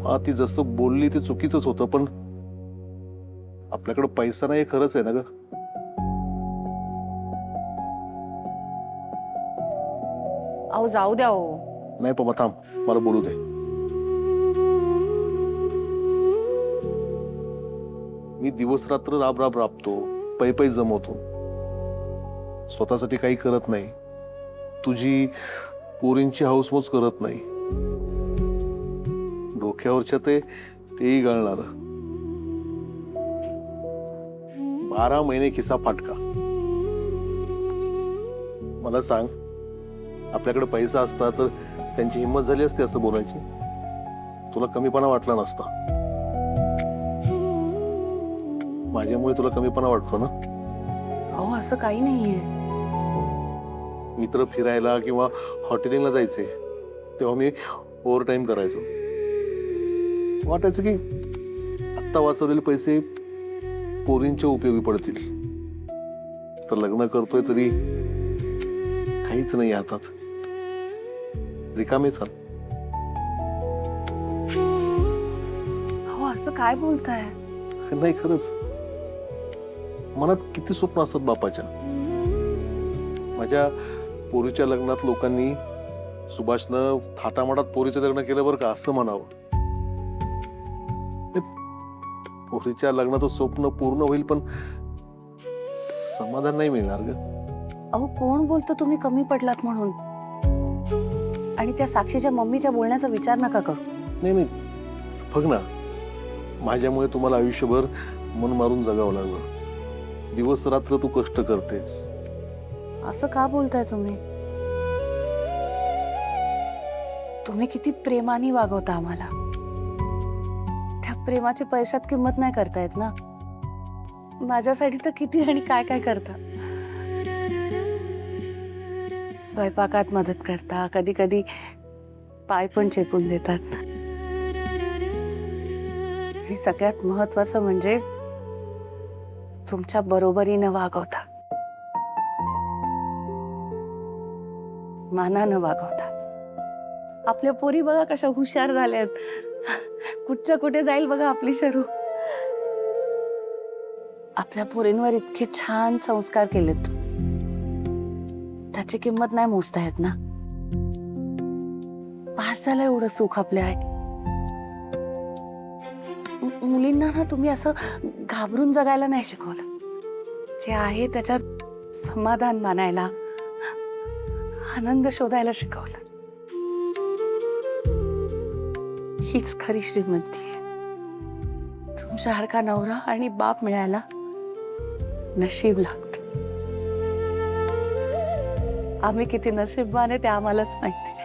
हा, ती जसं बोलली ते चुकीचंच होतं, पण आपल्याकडे पैसा नाही हे खरंच आहे ना ग. अहो जाऊ द्या हो. नाही पमा, थांब, मला बोलू दे. मी दिवस रात्र राब राब राबतो, पै पै जमवतो, स्वतःसाठी काही करत नाही. तुझी पोरींची हाऊसमौज करत नाही. डोक्यावरच्या तेही गळणार. 12 महिने खिसा फाटका. मला सांग, आपल्याकडे पैसा असता तर त्यांची हिंमत झाली असती असं बोलायची? तुला कमीपणा वाटला नसता. माझ्यामुळे तुला कमीपणा वाटतो ना? अहो असं काही नाहीये. मित्र फिरायला किंवा हॉटेलिंगला जायचे तेव्हा मी ओव्हर टाइम करायचो. वाटायचं की आत्ता वाचवलेले पैसे पोरींच्या उपयोगी पडतील. तर लग्न करतोय तरी काहीच नाही हातात, रिकामीच. अहो असं काय बोलताय? नाही, खरंच. मनात किती स्वप्न असतात बापाच्या. माझ्या पोरीच्या लग्नात लोकांनी सुभाषनं थाटामाटात पोरीचं लग्न केलं बरं का, असं म्हणावं. पोरीच्या लग्नाचं स्वप्न पूर्ण होईल, पण समाधान नाही मिळणार ग. अहो कोण बोलतो तुम्ही कमी पडलात म्हणून? आणि त्या साक्षीच्या मम्मीच्या बोलण्याचा विचार नका करू. नाही नाही, बघ ना, माझ्यामुळे तुम्हाला आयुष्यभर मन मारून जगावं लागलं. दिवस रात्र तू कष्ट करतेस. असं का बोलताय तुम्ही? तुम्ही किती प्रेमाने वागवता आम्हाला. त्या प्रेमाची पैशात किंमत नाही करतायत ना. माझ्यासाठी तर किती आणि काय काय करता. स्वयंपाकात मदत करता, कधी कधी पाय पण चेपून देतात. आणि सगळ्यात महत्वाचं म्हणजे तुमच्या बरोबरीनं वागवता, मानानं वागवता. आपल्या पोरी बघा कशा हुशार झाल्यात. कुठच्या कुठे जाईल बघा आपली शरू. आपल्या पोरींवर इतके छान संस्कार केलेत, त्याची किंमत नाही मोजता येत ना. पास झालं एवढं सुख आपल्या आहे. मुलींना ना तुम्ही असं घाबरून जगायला नाही शिकवलं. जे आहे त्याच्यात समाधान मानायला, आनंद शोधायला शिकवलं. हीच खरी श्रीमंती आहे. तुमच्यासारखा नवरा आणि बाप मिळायला नशीब लागतं. आम्ही किती नशीबवान आहे ते आम्हालाच माहिती.